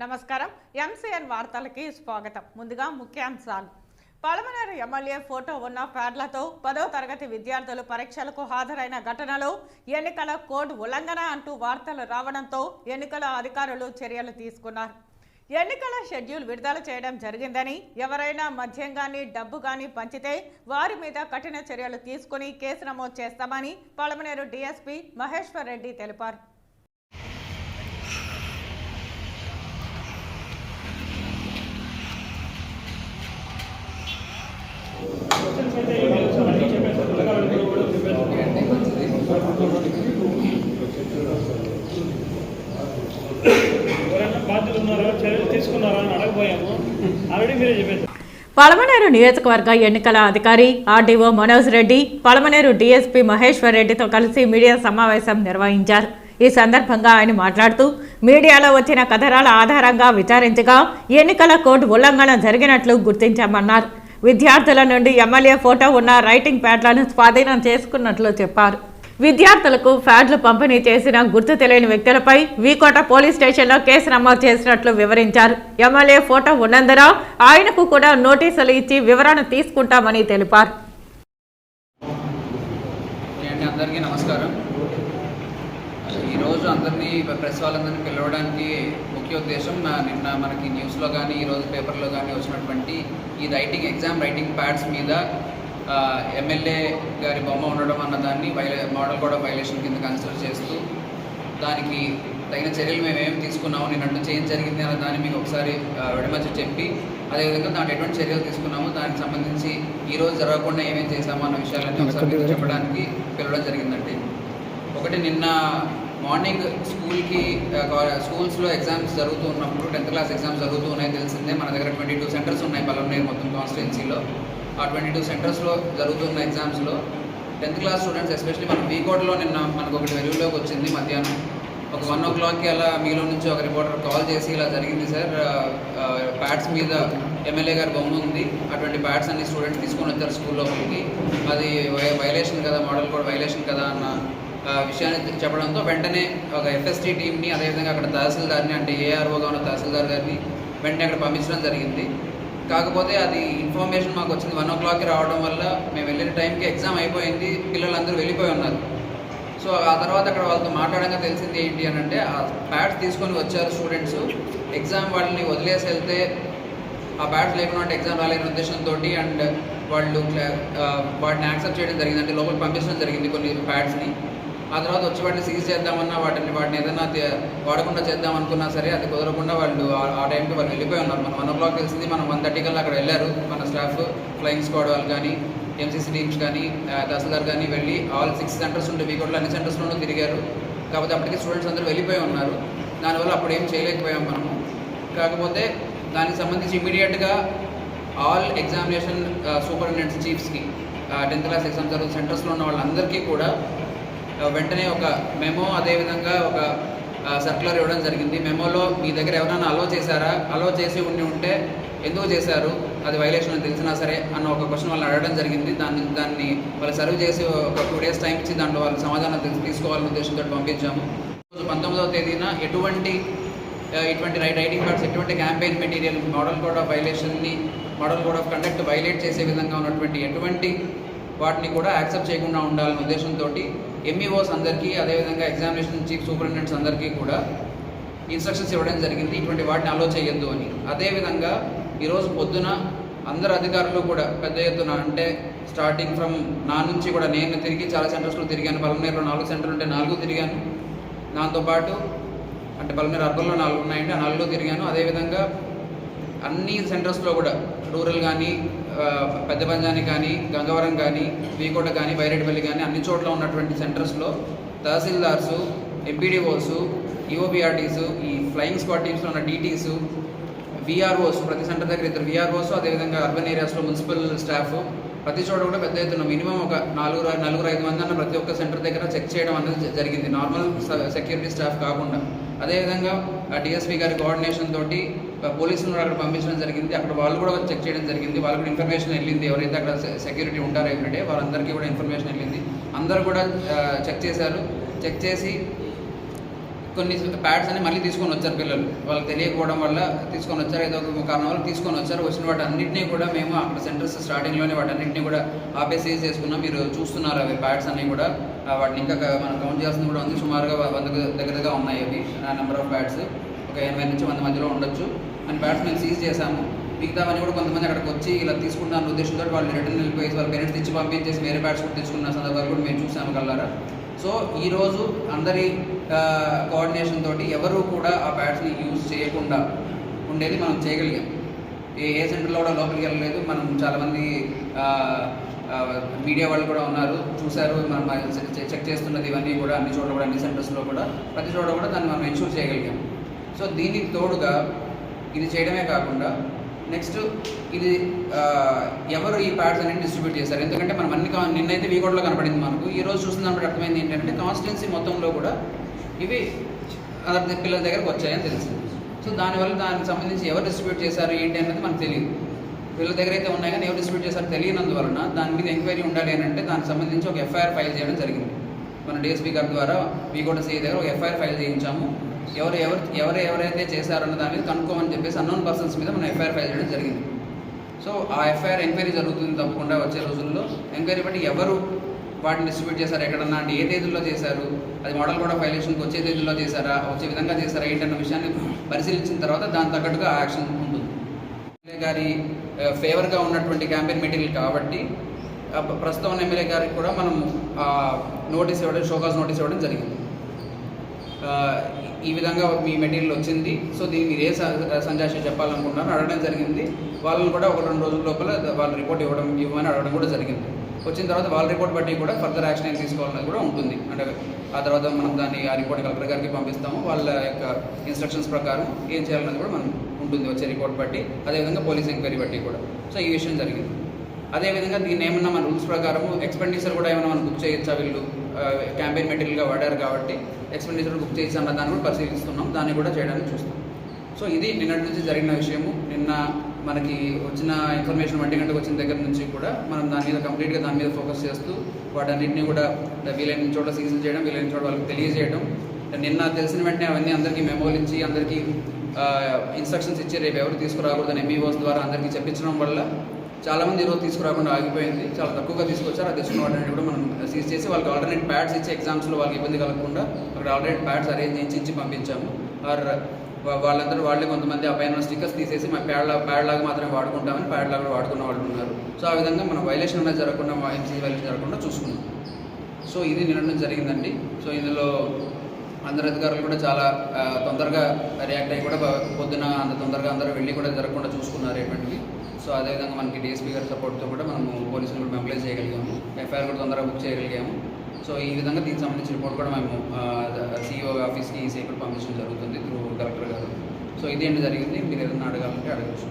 నమస్కారం. ఎంసీఎన్ వార్తలకి స్వాగతం. ముందుగా ముఖ్యాంశాలు. పలమనేరు ఎమ్మెల్యే ఫోటో ఉన్న ప్యాడ్లతో 10వ తరగతి విద్యార్థులు పరీక్షలకు హాజరైన ఘటనలో ఎన్నికల కోడ్ ఉల్లంఘన అంటూ వార్తలు రావడంతో ఎన్నికల అధికారులు చర్యలు తీసుకున్నారు. ఎన్నికల షెడ్యూల్ విడుదల చేయడం జరిగిందని, ఎవరైనా మద్యం గాని డబ్బు గాని పంచితే వారి మీద కఠిన చర్యలు తీసుకుని కేసు నమోదు చేస్తామని పలమనేరు డీఎస్పీ మహేశ్వర్ రెడ్డి తెలిపారు. పలమనేరు నియోజకవర్గ ఎన్నికల అధికారి ఆర్డీఓ మనోజ్ రెడ్డి పలమనేరు డీఎస్పీ మహేశ్వర్ రెడ్డితో కలిసి మీడియా సమావేశం నిర్వహించారు. ఈ సందర్భంగా ఆయన మాట్లాడుతూ, మీడియాలో వచ్చిన కథనాల ఆధారంగా విచారించగా ఎన్నికల కోడ్ ఉల్లంఘన జరిగినట్లు గుర్తించామన్నారు. విద్యార్థుల నుండి ఎమ్మెల్యే ఫోటో ఉన్న రైటింగ్ ప్యాడ్లను స్వాధీనం చేసుకున్నట్లు చెప్పారు. విద్యార్థులకు ప్యాడ్లు పంపిణీ చేసిన గుర్తు తెలియని వ్యక్తులపై వీకోట పోలీస్ స్టేషన్లో కేసు నమోదు చేసినట్లు వివరించారు. ఎమ్మెల్యే ఫోటో ఉన్నందున ఆయనకు కూడా నోటీసులు ఇచ్చి వివరణ తీసుకుంటామని తెలిపారు. అందరికీ నమస్కారం. ఈరోజు అందరినీ ప్రెస్ వాళ్ళందరినీ పిలవడానికి ముఖ్య ఉద్దేశం, నిన్న మనకి న్యూస్లో కానీ ఈరోజు పేపర్లో కానీ వచ్చినటువంటి ఈ ఎగ్జామ్ రైటింగ్ ప్యాడ్స్ మీద ఎమ్మెల్యే గారి బొమ్మ ఉండడం అన్నదాన్ని మోడల్ కోడ్ ఆఫ్ వైలేషన్ కింద కన్సిడర్ చేస్తూ దానికి తగిన చర్యలు మేము ఏమేమి తీసుకున్నాము, నిన్నట్టు చేంజ్ జరిగింది అన్న దాన్ని మీకు ఒకసారి విడమర్చి చెప్పి, అదేవిధంగా దాంట్లో ఎటువంటి చర్యలు తీసుకున్నాము, దానికి సంబంధించి ఈరోజు జరగకుండా ఏమేమి చేశామో అన్న విషయాలన్నీ ఒకసారి చెప్పడానికి పిలవడం జరిగిందండి. ఒకటి, నిన్న మార్నింగ్ స్కూల్స్లో ఎగ్జామ్స్ జరుగుతూ ఉన్నప్పుడు 10th క్లాస్ ఎగ్జామ్స్ జరుగుతూ ఉన్నాయి తెలిసిందే. మన దగ్గర 22 సెంటర్స్ ఉన్నాయి పలమనేరు మొత్తం కాన్స్టిట్యున్సీలో. ఆ 22 సెంటర్స్లో జరుగుతున్న ఎగ్జామ్స్లో 10th క్లాస్ స్టూడెంట్స్ ఎస్పెషల్లీ మన వీకోట్లో నిన్న మనకు ఒకటి వెలుగులోకి వచ్చింది. మధ్యాహ్నం ఒక 1 o'clockకి అలా మీలో నుంచి ఒక రిపోర్టర్ కాల్ చేసి, ఇలా జరిగింది సార్, ప్యాడ్స్ మీద ఎమ్మెల్యే గారి బొమ్మ ఉంది, అటువంటి ప్యాడ్స్ అన్ని స్టూడెంట్స్ తీసుకొని వచ్చారు స్కూల్లోకి, అది వైలేషన్ కదా, మోడల్ కోడ్ వైలేషన్ కదా అన్న విషయాన్ని చెప్పడంతో వెంటనే ఒక ఎఫ్ఎస్టీ టీమ్ని, అదేవిధంగా అక్కడ తహసీల్దార్ని, అంటే ఏఆర్ఓగా ఉన్న తహసీల్దార్ గారిని వెంటనే అక్కడ పంపించడం జరిగింది. కాకపోతే అది ఇన్ఫర్మేషన్ మాకు వచ్చింది 1 o'clockకి రావడం వల్ల మేము వెళ్ళిన టైంకి ఎగ్జామ్ అయిపోయింది, పిల్లలందరూ వెళ్ళిపోయి ఉన్నారు. సో ఆ తర్వాత అక్కడ వాళ్ళతో మాట్లాడగా తెలిసింది ఏంటి అని అంటే, ఆ ప్యాడ్స్ తీసుకొని వచ్చారు స్టూడెంట్స్, ఎగ్జామ్ వాళ్ళని వదిలేసి వెళ్తే ఆ ప్యాడ్స్ లేకుండా ఎగ్జామ్ రాలేని ఉద్దేశంతో అండ్ వాళ్ళు వాటిని యాక్సెప్ట్ చేయడం జరిగింది, అంటే లోపలికి పంపించడం జరిగింది కొన్ని ప్యాడ్స్ని. ఆ తర్వాత వచ్చి వాటిని సీజ్ చేద్దామన్నా, వాటిని ఏదైనా వాడకుండా చేద్దాం అనుకున్నా సరే అది కుదరకుండా వాళ్ళు ఆ టైంకి వాళ్ళు వెళ్ళిపోయి ఉన్నారు. మనం 1 o'clock తెలిసింది, మనం 1:30 కల్లా అక్కడ వెళ్ళారు మన స్టాఫ్, ఫ్లయింగ్ స్క్వాడ్ వాళ్ళు కానీ, ఎంసీసీ టీమ్స్ కానీ, తహసీల్దార్ కానీ వెళ్ళి ఆల్ 6 సెంటర్స్ ఉంటే వీకోట్లో అన్ని సెంటర్స్లోనూ తిరిగారు. కాకపోతే అప్పటికి స్టూడెంట్స్ అందరూ వెళ్ళిపోయి ఉన్నారు, దానివల్ల అప్పుడు ఏం చేయలేకపోయాం మనము. కాకపోతే దానికి సంబంధించి ఇమీడియట్గా ఆల్ ఎగ్జామినేషన్ సూపరింటెండెంట్స్ చీఫ్స్కి 10th క్లాస్ ఎగ్జామ్ జరుగుతున్న సెంటర్స్లో ఉన్న వాళ్ళందరికీ కూడా వెంటనే ఒక మెమో, అదేవిధంగా ఒక సర్క్యులర్ ఇవ్వడం జరిగింది. మెమోలో మీ దగ్గర ఎవరైనా అలో చేశారా, అలో చేసి ఉంటే ఎందుకు చేశారు, అది వైలేషన్ అని తెలిసినా సరే అన్న ఒక క్వశ్చన్ వాళ్ళని అడగడం జరిగింది. దాన్ని వాళ్ళు సర్వ్ చేసి ఒక 2 days టైం ఇచ్చి దాంట్లో వాళ్ళు సమాధానం తీసుకోవాలనే ఉద్దేశంతో పంపించాము. 19వ తేదీన ఇటువంటి రైటింగ్ ప్యాడ్స్, ఎటువంటి campaign material, model code of వైలేషన్ని, model code of conduct violate చేసే విధంగా ఉన్నటువంటి ఎటువంటి వాటిని కూడా యాక్సెప్ట్ చేయకుండా ఉండాలనే ఉద్దేశంతో ఎంఈఓస్ అందరికీ, అదేవిధంగా ఎగ్జామినేషన్ చీఫ్ సూపరింటెండెంట్స్ అందరికీ కూడా ఇన్స్ట్రక్షన్స్ ఇవ్వడం జరిగింది, ఇటువంటి వాటిని అలో చేయొద్దు అని. అదేవిధంగా ఈరోజు పొద్దున అందరు అధికారులు కూడా పెద్ద ఎత్తున, అంటే స్టార్టింగ్ ఫ్రమ్ నా నుంచి కూడా నేను తిరిగి చాలా సెంటర్స్లో తిరిగాను. పలమనేరులో 4 సెంటర్లు ఉంటే 4 తిరిగాను. దాంతోపాటు అంటే పలమనేరు అర్బన్లో 4 ఉన్నాయంటే ఆ 4 తిరిగాను. అదేవిధంగా అన్ని సెంటర్స్లో కూడా రూరల్ కానీ, పెద్ద పంజాని కానీ, గంగవరం కానీ, వీకోట కానీ, బైరెడ్డిపల్లి కానీ అన్ని చోట్ల ఉన్నటువంటి సెంటర్స్లో తహసీల్దార్సు, ఎంపీడీఓసు, ఈఓబీఆర్టీసు, ఈ ఫ్లయింగ్ స్క్వాడ్ టీమ్స్లో ఉన్న డీటీసు, VROs ప్రతి సెంటర్ దగ్గర 2 VROs, అదేవిధంగా అర్బన్ ఏరియాస్లో మున్సిపల్ స్టాఫ్ ప్రతి చోట కూడా పెద్ద ఎత్తున మినిమం ఒక 4-5 మంది అన్న ప్రతి ఒక్క సెంటర్ దగ్గర చెక్ చేయడం అనేది జరిగింది, నార్మల్ సెక్యూరిటీ స్టాఫ్ కాకుండా. అదేవిధంగా డిఎస్పీ గారి కోఆర్డినేషన్ తోటి పోలీసులను అక్కడ పంపించడం జరిగింది. అక్కడ వాళ్ళు కూడా చెక్ చేయడం జరిగింది. వాళ్ళకి కూడా ఇన్ఫర్మేషన్ వెళ్ళింది, ఎవరైతే అక్కడ సెక్యూరిటీ ఉంటారో ఎవ్రీడే వాళ్ళందరికీ కూడా ఇన్ఫర్మేషన్ వెళ్ళింది. అందరూ కూడా చెక్ చేశారు. చెక్ చేసి కొన్ని ప్యాడ్స్ అని మళ్ళీ తీసుకొని వచ్చారు పిల్లలు, వాళ్ళకి తెలియకపోవడం వల్ల తీసుకొని వచ్చారు, ఏదో ఒక కారణం వల్ల తీసుకొని వచ్చారు. వచ్చిన వాటి అన్నింటినీ కూడా మేము అక్కడ సెంటర్స్ స్టార్టింగ్లోనే వాటన్నింటినీ కూడా ఆపేసి చేసుకున్నాం. మీరు చూస్తున్నారు అవి ప్యాడ్స్ అన్నీ కూడా, వాటిని ఇంకా మనం కౌంట్ చేయాల్సింది కూడా ఉంది. సుమారుగా 100 దగ్గరగా ఉన్నాయి అవి నెంబర్ ఆఫ్ ప్యాడ్స్, ఒక 80 నుంచి 100 మధ్యలో ఉండొచ్చు. అని ప్యాడ్స్ మేము సీజ్ చేశాము. మిగతావన్నీ కూడా కొంతమంది అక్కడికి వచ్చి ఇలా తీసుకుంటాను ఉద్దేశంతో వాళ్ళు రిటర్న్ వెళ్ళిపోయి వాళ్ళ పేరెంట్స్ ఇచ్చి పంపించేసి వేరే ప్యాడ్స్ కూడా తెచ్చుకున్న సందర్భాలు కూడా మేము చూసాము కల్లారా. సో ఈరోజు అందరి కోఆర్డినేషన్ తోటి ఎవరు కూడా ఆ ప్యాడ్స్ని యూజ్ చేయకుండా ఉండేది మనం చేయగలిగాం. ఏ సెంటర్లో కూడా లోపలికి వెళ్ళలేదు. మనం చాలామంది మీడియా వాళ్ళు కూడా ఉన్నారు, చూశారు, మనం చెక్ చేస్తున్నది ఇవన్నీ కూడా అన్ని చోట్ల కూడా, అన్ని సెంటర్స్లో కూడా ప్రతి చోట కూడా దాన్ని మనం ఎన్షూర్ చేయగలిగాం. సో దీనికి తోడుగా ఇది చేయడమే కాకుండా నెక్స్ట్ ఇది ఎవరు ఈ ప్యాడ్స్ అనేది డిస్ట్రిబ్యూట్ చేశారు. ఎందుకంటే మనం నిన్నైతే వీకోడ్లో కనపడింది మనకు, ఈరోజు చూస్తున్నప్పుడు అర్థమైంది ఏంటంటే కాన్స్టిట్యున్సీ మొత్తంలో కూడా ఇవి అదర్ పిల్లల దగ్గరకు వచ్చాయని తెలిసింది. సో దానివల్ల దానికి సంబంధించి ఎవరు డిస్ట్రిబ్యూట్ చేశారు ఏంటి అనేది మనకు తెలియదు. పిల్లల దగ్గర అయితే ఉన్నాయి కానీ ఎవరు డిస్ట్రిబ్యూట్ చేశారు తెలియనందువలన దాని మీద ఎంక్వైరీ ఉండాలి అని అంటే దానికి సంబంధించి ఒక ఎఫ్ఐఆర్ ఫైల్ చేయడం జరిగింది. మన డిఎస్పీ గారి ద్వారా వీకోట సిఐ దగ్గర ఒక ఎఫ్ఐఆర్ ఫైల్ చేయించాము. ఎవరైతే చేశారన్న దాని మీద కనుక్కోమని చెప్పేసి అన్నోన్ పర్సన్స్ మీద మనం ఎఫ్ఐఆర్ ఫైల్ చేయడం జరిగింది. సో ఆ ఎఫ్ఐఆర్ ఎంక్వైరీ జరుగుతుంది తప్పకుండా వచ్చే రోజుల్లో. ఎంక్వైరీ బట్టి ఎవరు వాటిని డిస్ట్రిబ్యూట్ చేశారు, ఎక్కడన్నా అంటే ఏ తేదీల్లో చేశారు, అది మోడల్ కూడా ఫైలేషన్కి వచ్చే తేదీల్లో చేశారా, వచ్చే విధంగా చేశారా ఏంటన్న విషయాన్ని పరిశీలించిన తర్వాత దాని తగ్గట్టుగా యాక్షన్ ఉంటుంది. ఎమ్మెల్యే గారి ఫేవర్గా ఉన్నటువంటి క్యాంపెయిన్ మెటీరియల్ కాబట్టి ప్రస్తుతం ఉన్న ఎమ్మెల్యే గారికి కూడా మనం నోటీస్ ఇవ్వడం, షోకాజ్ నోటీస్ ఇవ్వడం జరిగింది. ఈ విధంగా మీ మెటీరియల్ వచ్చింది, సో దీన్ని మీరు ఏ సంజాషి చెప్పాలనుకుంటున్నారో అడగడం జరిగింది. వాళ్ళని కూడా 1-2 రోజుల లోపల వాళ్ళ రిపోర్ట్ ఇవ్వమని అడగడం కూడా జరిగింది. వచ్చిన తర్వాత వాళ్ళ రిపోర్ట్ బట్టి కూడా ఫర్దర్ యాక్షన్ ఏం తీసుకోవాలనేది కూడా ఉంటుంది. అంటే ఆ తర్వాత మనం దాన్ని ఆ రిపోర్ట్ కలెక్టర్ గారికి పంపిస్తాము. వాళ్ళ యొక్క ఇన్స్ట్రక్షన్స్ ప్రకారం ఏం చేయాలన్నది కూడా మనం ఉంటుంది వచ్చే రిపోర్ట్ బట్టి, అదేవిధంగా పోలీస్ ఎంక్వైరీ బట్టి కూడా. సో ఈ విషయం జరిగింది. అదేవిధంగా దీన్ని ఏమన్నా మన రూల్స్ ప్రకారం ఎక్స్పెండిచర్ కూడా ఏమైనా మనం బుక్ చేయొచ్చా, వీళ్ళు క్యాంపెయిన్ మెటీరియల్గా వాడారు కాబట్టి ఎక్స్పెండిచర్ బుక్ చేయొచ్చా అన్న దాన్ని కూడా పరిశీలిస్తున్నాం, దాన్ని కూడా చేయడానికి చూస్తాం. సో ఇది నిన్నటి నుంచి జరిగిన విషయము. నిన్న మనకి వచ్చిన ఇన్ఫర్మేషన్ 1 గంటకు వచ్చిన దగ్గర నుంచి కూడా మనం దాని మీద కంప్లీట్గా దాని మీద ఫోకస్ చేస్తూ వాటన్నింటినీ కూడా వీలైన చోట సీజన్ చేయడం, వీలైన చోట వాళ్ళకి తెలియజేయడం. నిన్న తెలిసిన వెంటనే అవన్నీ అందరికీ మెమోలు ఇచ్చి అందరికీ ఇన్స్ట్రక్షన్స్ ఇచ్చి రేపు ఎవరు తీసుకురాకూడదని ఎంఈఓస్ ద్వారా అందరికీ చెప్పించడం వల్ల చాలామంది ఈరోజు తీసుకురాకుండా ఆగిపోయింది. చాలా తక్కువగా తీసుకొచ్చారు. అది తెచ్చిన వాటిని కూడా మనం సీజ్ చేసి వాళ్ళకి ఆల్టర్నేట్ ప్యాడ్స్ ఇచ్చి ఎగ్జామ్స్లో వాళ్ళకి ఇబ్బంది కలగకుండా అక్కడ ఆల్టర్నేట్ ప్యాడ్స్ అరేంజ్ ఇచ్చి పంపించాము. వాళ్ళందరూ వాళ్ళే కొంతమంది ఆ పైన స్టిక్కర్స్ తీసేసి మా ప్యాడ్ లాగా మాత్రమే వాడుకుంటామని ప్యాడ్ లాగా వాడుకున్న వాళ్ళు ఉన్నారు. సో ఆ విధంగా మనం వైలేషన్ అనేది జరగకుండా, ఎంసీ వైలేషన్ జరగకుండా చూసుకున్నాం. సో ఇది నిన్న జరిగిందండి. సో ఇందులో అందరు అధికారులు కూడా చాలా తొందరగా రియాక్ట్ అయ్యి కూడా పొద్దున అంత తొందరగా అందరూ వెళ్ళి కూడా జరగకుండా చూసుకున్నారు ఇటువంటివి. సో అదేవిధంగా మనకి డిఎస్పీ గారి సపోర్ట్తో కూడా మనము పోలీసులు కూడా మొబిలైజ్ చేయగలిగాము, ఎఫ్ఐఆర్ కూడా తొందరగా బుక్ చేయగలిగాము. సో ఈ విధంగా దీనికి సంబంధించిన రిపోర్ట్ కూడా మేము సిఇఓ ఆఫీస్కి ఈసీ కూడా పంపించడం జరుగుతుంది త్రూ కలెక్టర్ గారు. సో ఇది ఏంటి జరిగింది, మీరు ఏదైనా అడగాలంటే అడగచ్చు.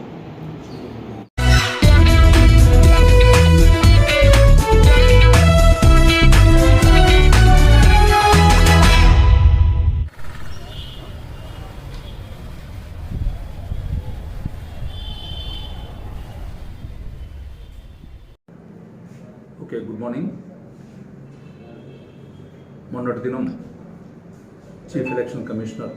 Okay, good morning. మొన్నటి దినం చీఫ్ ఎలక్షన్ కమిషనర్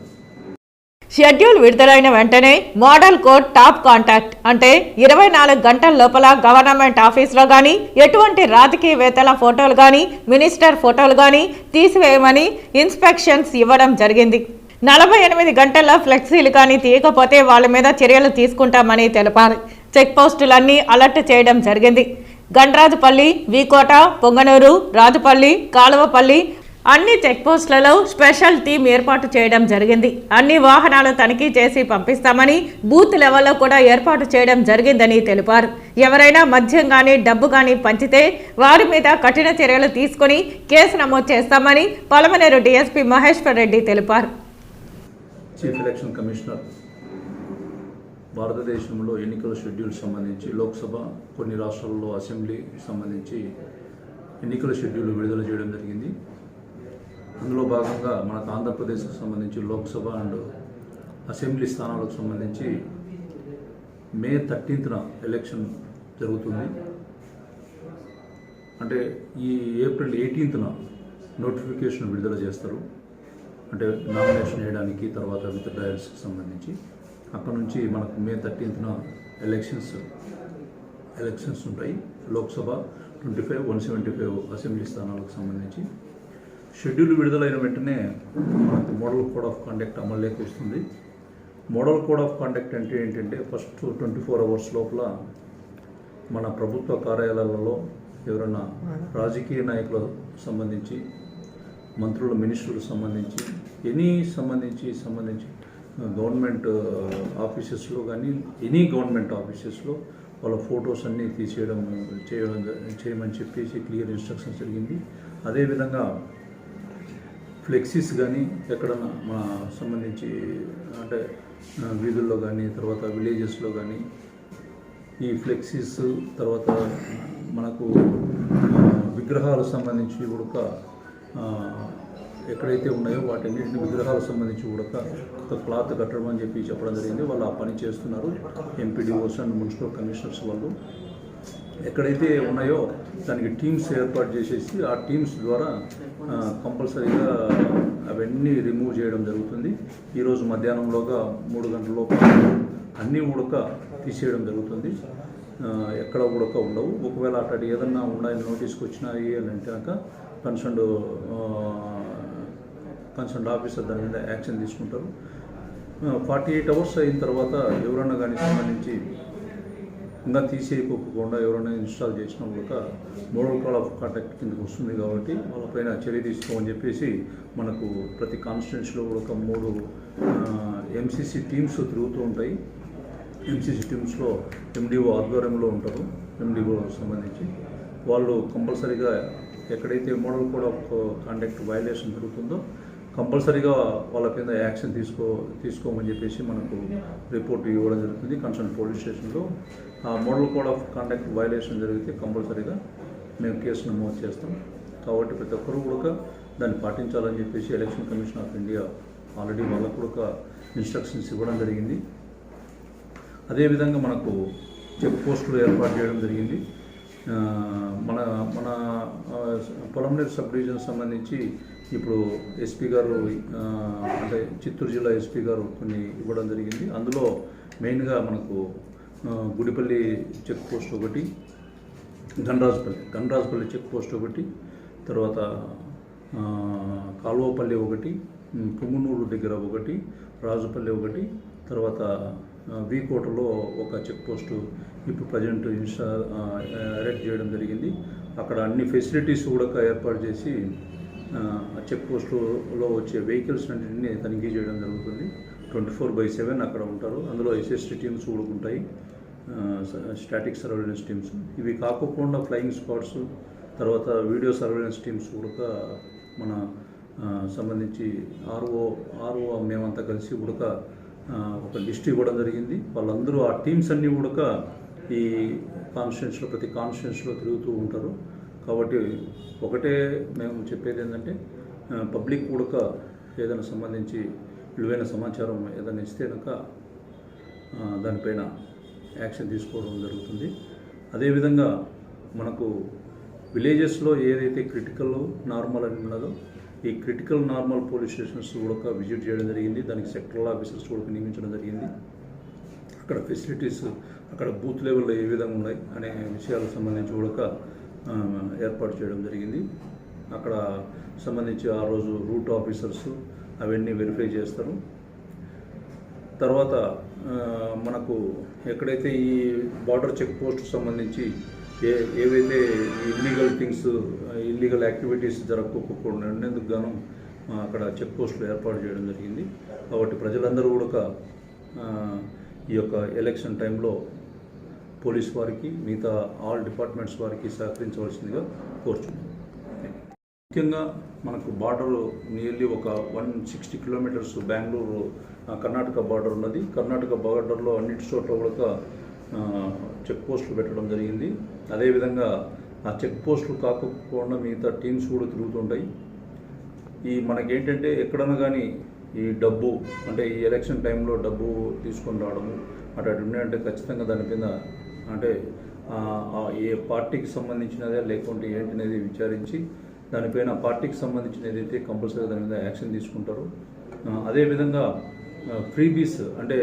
షెడ్యూల్ విడుదలైన వెంటనే మోడల్ కోడ్ టాప్ కాంటాక్ట్ అంటే 24 గంటల లోపల గవర్నమెంట్ ఆఫీస్లో కానీ ఎటువంటి రాజకీయవేత్తల ఫోటోలు కానీ మినిస్టర్ ఫోటోలు కానీ తీసివేయమని ఇన్స్పెక్షన్స్ ఇవ్వడం జరిగింది. 48 గంటల్లో ఫ్లెక్సీలు కానీ తీయకపోతే వాళ్ళ మీద చర్యలు తీసుకుంటామని తెలిపారు. చెక్ పోస్టులన్నీ అలర్ట్ చేయడం జరిగింది. గండ్రాజుపల్లి, వీకోట, పొంగనూరు, రాజుపల్లి, కాలువపల్లి అన్ని చెక్ పోస్టులలో స్పెషల్ టీం ఏర్పాటు చేయడం జరిగింది. అన్ని వాహనాలు తనిఖీ చేసి పంపిస్తామని బూత్ లెవెల్లో కూడా ఏర్పాటు చేయడం జరిగిందని తెలిపారు. ఎవరైనా మద్యం కానీ డబ్బు కానీ పంచితే వారి మీద కఠిన చర్యలు తీసుకుని కేసు నమోదు చేస్తామని పలమనేరు డీఎస్పీ మహేశ్వర్ రెడ్డి తెలిపారు. చీఫ్ ఎలక్షన్ కమిషనర్ భారతదేశంలో ఎన్నికల షెడ్యూల్ సంబంధించి లోక్సభ, కొన్ని రాష్ట్రాల్లో అసెంబ్లీ సంబంధించి ఎన్నికల షెడ్యూల్ విడుదల చేయడం జరిగింది. అందులో భాగంగా మనకు ఆంధ్రప్రదేశ్కి సంబంధించి లోక్సభ అండ్ అసెంబ్లీ స్థానాలకు సంబంధించి మే 13న ఎలక్షన్ జరుగుతుంది. అంటే ఈ ఏప్రిల్ 18న నోటిఫికేషన్ విడుదల చేస్తారు. అంటే నామినేషన్ వేయడానికి, తర్వాత విత్ డ్రాయల్స్కి సంబంధించి అక్కడ నుంచి మనకు మే 13న ఎలక్షన్స్ ఉంటాయి. లోక్సభ 25, 175 అసెంబ్లీ స్థానాలకు సంబంధించి షెడ్యూల్ విడుదలైన వెంటనే మనకు మోడల్ కోడ్ ఆఫ్ కండక్ట్ అమల్లోకి వస్తుంది. మోడల్ కోడ్ ఆఫ్ కండక్ట్ అంటే ఏంటంటే ఫస్ట్ 24 అవర్స్ లోపల మన ప్రభుత్వ కార్యాలయాలలో ఎవరైనా రాజకీయ నాయకులకు సంబంధించి, మంత్రుల, మినిస్టర్లకు సంబంధించి గవర్నమెంట్ ఆఫీసెస్లో కానీ ఎనీ గవర్నమెంట్ ఆఫీసెస్లో వాళ్ళ ఫొటోస్ అన్నీ చేయమని చెప్పేసి క్లియర్ ఇన్స్ట్రక్షన్స్ జరిగింది. అదేవిధంగా ఫ్లెక్సీస్ కానీ ఎక్కడన్నా మన సంబంధించి అంటే వీధుల్లో కానీ, తర్వాత విలేజెస్లో కానీ ఈ ఫ్లెక్సీస్, తర్వాత మనకు విగ్రహాలకు సంబంధించి కూడా ఎక్కడైతే ఉన్నాయో వాటన్నిటిని విగ్రహాలకు సంబంధించి కూడా ఒక క్లాత్ కట్టడం అని చెప్పడం జరిగింది. వాళ్ళు ఆ పని చేస్తున్నారు. ఎంపీడీఓస్ అండ్ మున్సిపల్ కమిషనర్స్ వాళ్ళు ఎక్కడైతే ఉన్నాయో దానికి టీమ్స్ ఏర్పాటు చేసేసి ఆ టీమ్స్ ద్వారా కంపల్సరీగా అవన్నీ రిమూవ్ చేయడం జరుగుతుంది. ఈరోజు మధ్యాహ్నంలోగా 3 గంటలలోపు అన్నీ ఉడక తీసేయడం జరుగుతుంది. ఎక్కడ ఉడక ఉండవు. ఒకవేళ అట్లాంటి ఏదన్నా ఉన్నాయని నోటీస్కి వచ్చినాయి అని అంటే కనుక కన్సర్న్ ఆఫీసర్ దాని మీద యాక్షన్ తీసుకుంటారు. 48 అవర్స్ అయిన తర్వాత ఎవరన్నా కానీ సంబంధించి ఇంకా తీసేయకోకుండా ఎవరైనా ఇన్స్టాల్ చేసిన కూడా మోడల్ కోడ్ ఆఫ్ కాంటాక్ట్ కిందకి వస్తుంది. కాబట్టి వాళ్ళపైన చర్య తీసుకోమని చెప్పేసి మనకు ప్రతి కాన్స్టిట్యున్సీలో కూడా 3 ఎంసీసీ టీమ్స్ తిరుగుతూ ఉంటాయి. ఎంసీసీ టీమ్స్లో ఎండిఓ ఆధ్వర్యంలో ఉంటారు. ఎండిఓ సంబంధించి వాళ్ళు కంపల్సరీగా ఎక్కడైతే model code of conduct violation జరుగుతుందో కంపల్సరీగా వాళ్ళ కింద యాక్షన్ తీసుకోమని చెప్పేసి మనకు రిపోర్ట్ ఇవ్వడం జరుగుతుంది కన్సర్న్ పోలీస్ స్టేషన్లో. ఆ model code of conduct violation జరిగితే కంపల్సరీగా మేము కేసు నమోదు చేస్తాం. కాబట్టి ప్రతి ఒక్కరూ కూడా దాన్ని పాటించాలని చెప్పేసి election commission of India already వాళ్ళకు కూడా ఇన్స్ట్రక్షన్స్ ఇవ్వడం జరిగింది. అదేవిధంగా మనకు చెక్ పోస్టులు ఏర్పాటు చేయడం జరిగింది. మన మన పొలంనేరు సబ్ డివిజన్ సంబంధించి ఇప్పుడు ఎస్పీ గారు అంటే చిత్తూరు జిల్లా ఎస్పీ గారు కొన్ని ఇవ్వడం జరిగింది. అందులో మెయిన్గా మనకు గుడిపల్లి చెక్ పోస్ట్ ఒకటి, గన్రాజుపల్లి చెక్ పోస్ట్ ఒకటి, తర్వాత కాలువపల్లి ఒకటి, పుంగునూరు దగ్గర ఒకటి, రాజుపల్లి ఒకటి, తర్వాత వీకోటలో ఒక చెక్ పోస్టు ఇప్పుడు ప్రజెంట్ ఎరెక్ట్ చేయడం జరిగింది. అక్కడ అన్ని ఫెసిలిటీస్ కూడా ఏర్పాటు చేసి చెక్ పోస్టులో వచ్చే వెహికల్స్ అన్నింటినీ తనిఖీ చేయడం జరుగుతుంది. 24/7 అక్కడ ఉంటారు. అందులో ఎస్ఎస్టీ టీమ్స్ కూడా ఉంటాయి, స్టాటిక్ సర్వేలెన్స్ టీమ్స్. ఇవి కాకుండా ఫ్లయింగ్ స్క్వాడ్స్, తర్వాత వీడియో సర్వేలెన్స్ టీమ్స్ కూడా మన సంబంధించి ఆర్ఓ మేమంతా కలిసి కూడా ఒక లిస్ట్ ఇవ్వడం జరిగింది. వాళ్ళందరూ ఆ టీమ్స్ అన్నీ కూడా ఈ కాన్స్టిట్యున్సీలో ప్రతి కాన్స్టిట్యున్సీలో తిరుగుతూ ఉంటారు. కాబట్టి ఒకటే మేము చెప్పేది ఏంటంటే పబ్లిక్ కూడా ఏదైనా సంబంధించి విలువైన సమాచారం ఏదైనా ఇస్తే కనుక దానిపైన యాక్షన్ తీసుకోవడం జరుగుతుంది. అదేవిధంగా మనకు విలేజెస్లో ఏదైతే క్రిటికల్ నార్మల్ అని ఉన్నదో ఈ క్రిటికల్ నార్మల్ పోలీస్ స్టేషన్స్ కూడా విజిట్ చేయడం జరిగింది. దానికి సెక్టరల్ ఆఫీసర్స్ కూడా నియమించడం జరిగింది. అక్కడ ఫెసిలిటీస్, అక్కడ బూత్ లెవెల్లో ఏ విధంగా ఉన్నాయి అనే విషయాలకు సంబంధించి కూడా ఏర్పాటు చేయడం జరిగింది. అక్కడ సంబంధించి ఆ రోజు రూట్ ఆఫీసర్స్ అవన్నీ వెరిఫై చేస్తారు. తర్వాత మనకు ఎక్కడైతే ఈ బార్డర్ చెక్ పోస్ట్ సంబంధించి ఏవైతే ఇల్లీగల్ యాక్టివిటీస్ జరగకపోకుండా ఉండేందుకు గాను అక్కడ చెక్ పోస్టులు ఏర్పాటు చేయడం జరిగింది. కాబట్టి ప్రజలందరూ కూడా ఈ యొక్క ఎలక్షన్ టైంలో పోలీస్ వారికి, మిగతా ఆల్ డిపార్ట్మెంట్స్ వారికి సహకరించవలసిందిగా కోరుచున్నాను. ముఖ్యంగా మనకు బార్డర్ నియర్లీ ఒక 160 కిలోమీటర్స్ బెంగళూరు కర్ణాటక బార్డర్ ఉన్నది. కర్ణాటక బార్డర్లో అన్నిటి చోట్ల కూడా చెక్ పోస్టులు పెట్టడం జరిగింది. అదేవిధంగా ఆ చెక్ పోస్టులు కాకపోకుండా మిగతా టీమ్స్ కూడా తిరుగుతుంటాయి. మనకేంటంటే ఎక్కడన్నా కానీ ఈ డబ్బు అంటే ఈ ఎలక్షన్ టైంలో డబ్బు తీసుకొని రావడము అటు ఉన్నాయంటే ఖచ్చితంగా దాని మీద అంటే ఏ పార్టీకి సంబంధించినదే లేకుంటే ఏంటనేది విచారించి దానిపైన పార్టీకి సంబంధించిన ఏదైతే కంపల్సరీ దాని మీద యాక్షన్ తీసుకుంటారు. అదేవిధంగా ఫ్రీబీస్ అంటే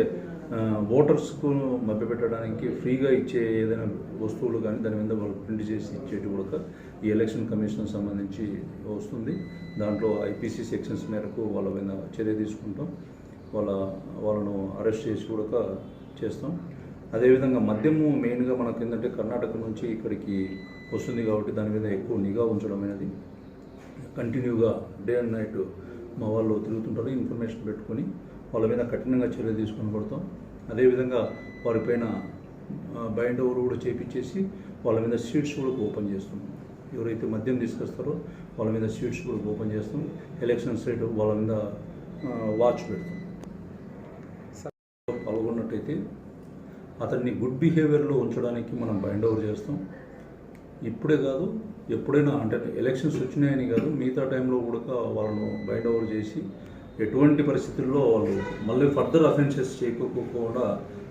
ఓటర్స్కు మభ్యపెట్టడానికి ఫ్రీగా ఇచ్చే ఏదైనా వస్తువులు కానీ దాని మీద వాళ్ళు ప్రింట్ చేసి ఇచ్చేటి కూడా ఈ ఎలక్షన్ కమిషన్ సంబంధించి వస్తుంది. దాంట్లో ఐపీసీ సెక్షన్స్ మేరకు వాళ్ళ మీద చర్య తీసుకుంటాం. వాళ్ళను అరెస్ట్ చేసి కూడా చేస్తాం. అదేవిధంగా మద్యము మెయిన్గా మనకు ఏంటంటే కర్ణాటక నుంచి ఇక్కడికి వస్తుంది కాబట్టి దాని మీద ఎక్కువ నిఘా ఉంచడం అనేది కంటిన్యూగా డే అండ్ నైట్ మా వాళ్ళు తిరుగుతుంటారు. ఇన్ఫర్మేషన్ పెట్టుకొని వాళ్ళ మీద కఠినంగా చర్య తీసుకొని పడతాం. అదేవిధంగా వారిపైన బైండ్ ఓవర్ కూడా చేపించేసి వాళ్ళ మీద సీట్స్ కూడా ఓపెన్ చేస్తున్నాం. ఎవరైతే మద్యం తీసుకొస్తారో వాళ్ళ మీద సీట్స్ కూడా ఓపెన్ చేస్తాం. ఎలక్షన్ సైడ్ వాళ్ళ మీద వాచ్ పెడతాం. పాల్గొన్నట్టయితే అతన్ని గుడ్ బిహేవియర్లో ఉంచడానికి మనం బైండ్ ఓవర్ చేస్తాం. ఇప్పుడే కాదు ఎప్పుడైనా అంటే ఎలక్షన్స్ వచ్చినాయని కాదు మిగతా టైంలో కూడా వాళ్ళను బైండ్ ఓవర్ చేసి ఎటువంటి పరిస్థితుల్లో వాళ్ళు మళ్ళీ ఫర్దర్ అఫెన్సెస్ చేయకపోకుండా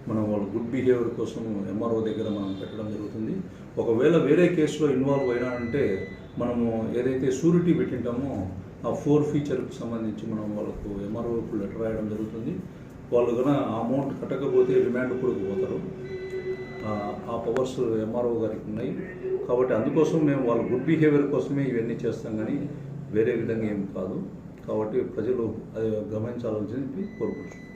మనం వాళ్ళు గుడ్ బిహేవియర్ కోసం ఎంఆర్ఓ దగ్గర మనం పెట్టడం జరుగుతుంది. ఒకవేళ వేరే కేసులో ఇన్వాల్వ్ అయినారంటే మనము ఏదైతే షూరిటీ పెట్టింటామో ఆ 4 ఫీచర్కి సంబంధించి మనం వాళ్ళకు ఎంఆర్ఓకు లెటర్ రాయడం జరుగుతుంది. వాళ్ళు కన్నా అమౌంట్ కట్టకపోతే రిమాండ్ కూడా పోతారు. ఆ పవర్స్ ఎంఆర్ఓ గారికి ఉన్నాయి కాబట్టి అందుకోసం మేము వాళ్ళ గుడ్ బిహేవియర్ కోసమే ఇవన్నీ చేస్తాం కానీ వేరే విధంగా ఏం కాదు. కాబట్టి ప్రజలు అది గమనించాలని చెప్పి కోరుకుంటున్నాం.